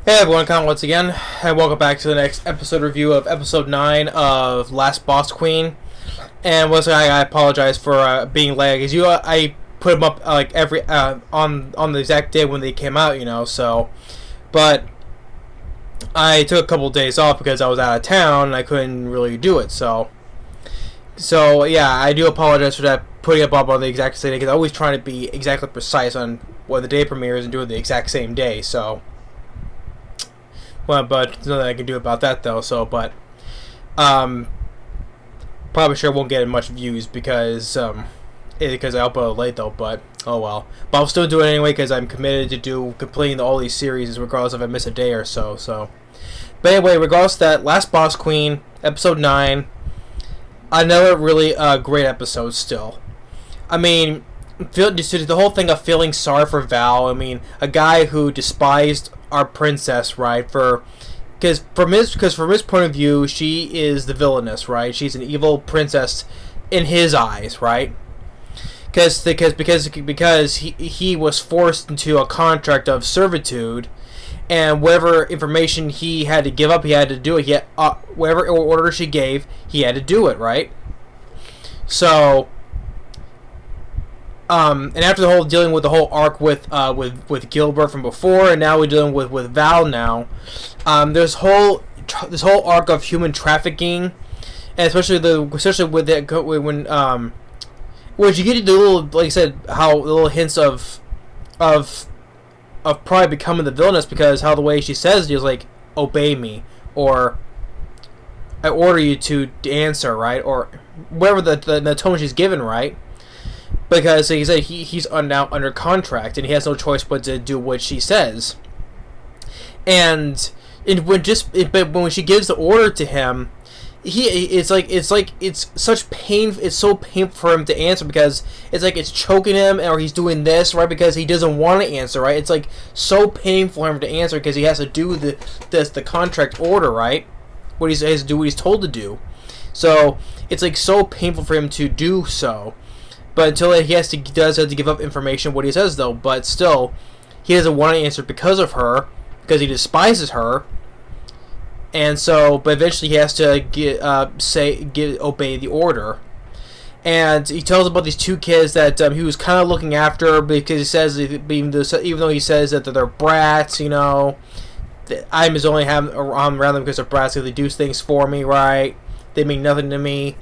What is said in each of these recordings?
Hey everyone, Con once again, and welcome back to the next episode review of episode 9 of Last Boss Queen. And once again, I apologize for being late, because I put them up like every on the exact day when they came out, but I took a couple of days off because I was out of town and I couldn't really do it. So yeah, I do apologize for that, putting it up on the exact same day, because I always try to be exactly precise on when the day premieres and do it the exact same day. Well, but there's nothing I can do about that though. Probably sure won't get much views because I uploaded late though. But oh well. But I'll still do it anyway because I'm committed to completing all these series, regardless if I miss a day or so. But anyway, regardless of that, Last Boss Queen, episode 9, another really great episode still. I mean, the whole thing of feeling sorry for Val. I mean, a guy who despised our princess, right? Because from his point of view, she is the villainess, right? She's an evil princess in his eyes, right? Because he was forced into a contract of servitude, and whatever information he had to give up, he had to do it. Whatever order she gave, he had to do it, right? So. And after the whole dealing with the whole arc with Gilbert from before, and now we're dealing with Val now. This whole arc of human trafficking, and especially with that when you get the little, like I said, how the little hints of probably becoming the villainess, because how the way she says it is like, obey me, or I order you to answer, right, or whatever the tone she's given, right. Because like he said, he's now under contract and he has no choice but to do what she says. When she gives the order to him, it's so painful for him to answer, because it's like it's choking him, or he's doing this, right, because he doesn't want to answer, right. It's like so painful for him to answer because he has to do the contract order, right, what he has to do, what he's told to do. So it's like so painful for him to do so. But until he does have to give up information, what he says though. But still, he doesn't want to answer because of her, because he despises her. And so, but eventually he has to obey the order. And he tells about these two kids that he was kind of looking after, because he says, even though he says that they're brats, that I'm just only having around them because they're brats, because they do things for me, right? They mean nothing to me.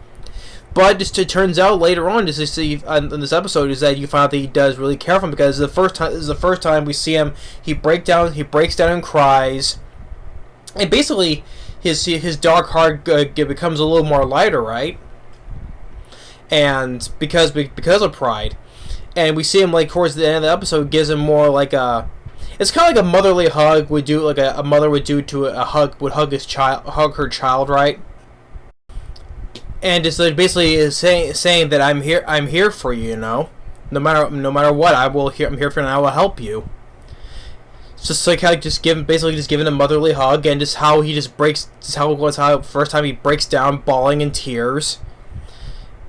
But it turns out later on, just to see in this episode, is that you find out that he does really care for him, because this is the first time we see him. He breaks down and cries, and basically his dark heart becomes a little more lighter, right? And because of pride, and we see him like towards the end of the episode, gives him more like it's kind of like a motherly hug would do, like a mother would do to hug her child, right? And just basically is saying that I'm here for you, no matter what, I'm here for you, and I will help you. It's just like how basically giving a motherly hug, and just how he just breaks, how first time he breaks down bawling in tears,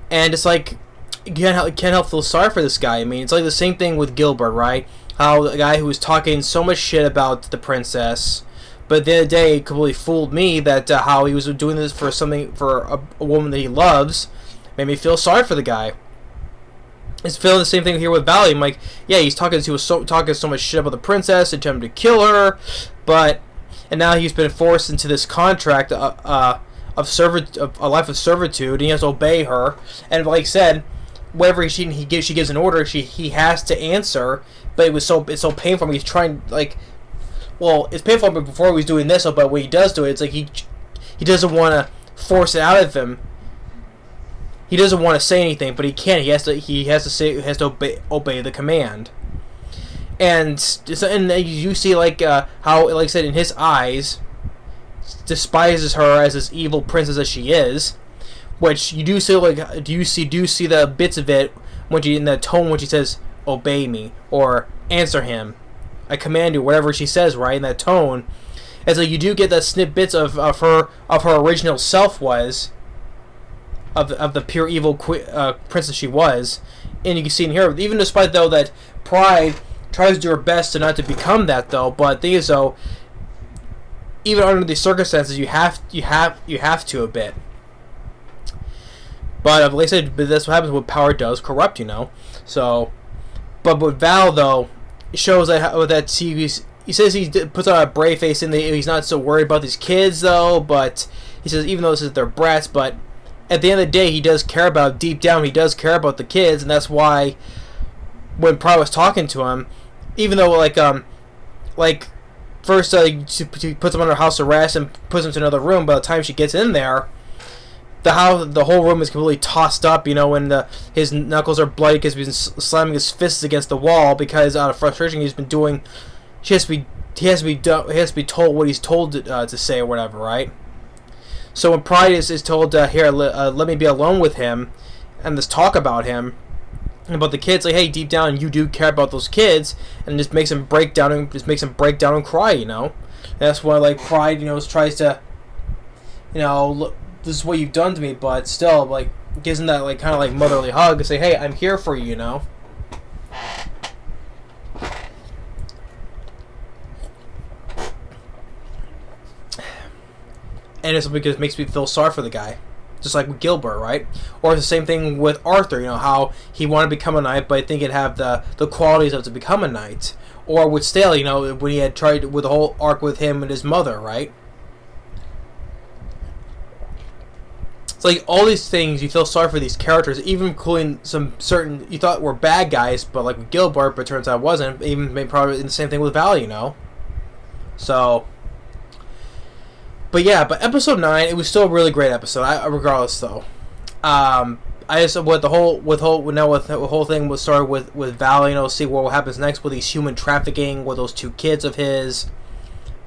and it's like you can't help feel sorry for this guy. I mean, it's like the same thing with Gilbert, right? How the guy who was talking so much shit about the princess, but at the end of the day, it completely fooled me that how he was doing this for a woman that he loves, made me feel sorry for the guy. It's feeling the same thing here with Valley. I'm like, yeah, he's talking so much shit about the princess, attempting to kill her, and now he's been forced into this contract of a life of servitude, and he has to obey her. And like I said, whenever she gives an order, he has to answer. But it's so painful for him. He's trying Well, it's painful before he was doing this, but when he does do it, it's like he doesn't want to force it out of him. He doesn't want to say anything, but he can't. He has to obey the command. And you see how, like I said, in his eyes, despises her as this evil princess as she is, which you do see the bits of it in the tone when she says, "Obey me" or "Answer him." I command you, whatever she says, right, in that tone. And so you do get the snippets of her original self was, of the pure evil princess she was, and you can see in here, even despite though that Pride tries to do her best to not to become that though, but the thing is though, even under these circumstances, you have to a bit. But like I said, that's what happens when power does corrupt, you know. So, but with Val though, it shows that he says he puts on a brave face and he's not so worried about these kids though. But he says even though this is their brats, but at the end of the day, he does care about, deep down, he does care about the kids, and that's why when Pride was talking to him, even though like first she puts him under house arrest and puts him to another room. By the time she gets in there, the whole room is completely tossed up, you know, and his knuckles are bloody because he's been slamming his fists against the wall because out of frustration he has to be told what he's told to say or whatever, right? So when Pride is told here, let me be alone with him, and this talk about him, about the kids, like, hey, deep down you do care about those kids, and just makes him break down and cry, you know. And that's why like Pride, you know, tries to, you know, look, this is what you've done to me, but still, like, gives him that, like, kind of, like, motherly hug and say, hey, I'm here for you, you know? And it's because it makes me feel sorry for the guy. Just like with Gilbert, right? Or it's the same thing with Arthur, you know, how he wanted to become a knight, but I think he'd have the qualities of to become a knight. Or with Staley, you know, when he had tried with the whole arc with him and his mother, right? It's like all these things you feel sorry for these characters, even including some certain you thought were bad guys, but like with Gilbert, but it turns out wasn't. Even maybe probably the same thing with Val, you know. So, but yeah, but episode 9, it was still a really great episode. Regardless, though, I just with the whole thing was started with Val, you know, see what happens next with these human trafficking with those 2 kids of his.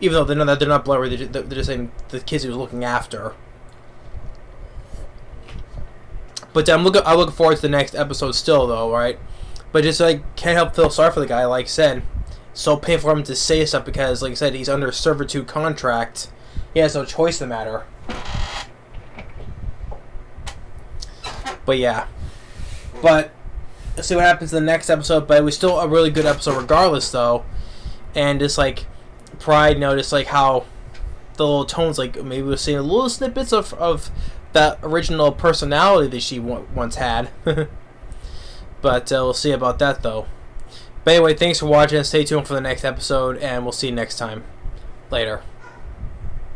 Even though they're not blood, they're just saying the kids he was looking after. But I'm looking forward to the next episode still, though, right? But just, like, can't help feel sorry for the guy, like I said. So painful for him to say stuff because, like I said, he's under a servitude contract. He has no choice in the matter. But, yeah. But, let's see what happens in the next episode. But it was still a really good episode regardless, though. And just, like, Pride, you know, just, like, how the little tones, like, maybe we're seeing little snippets of that original personality that she once had. But we'll see about that, though. But anyway, thanks for watching. Stay tuned for the next episode, and we'll see you next time. Later.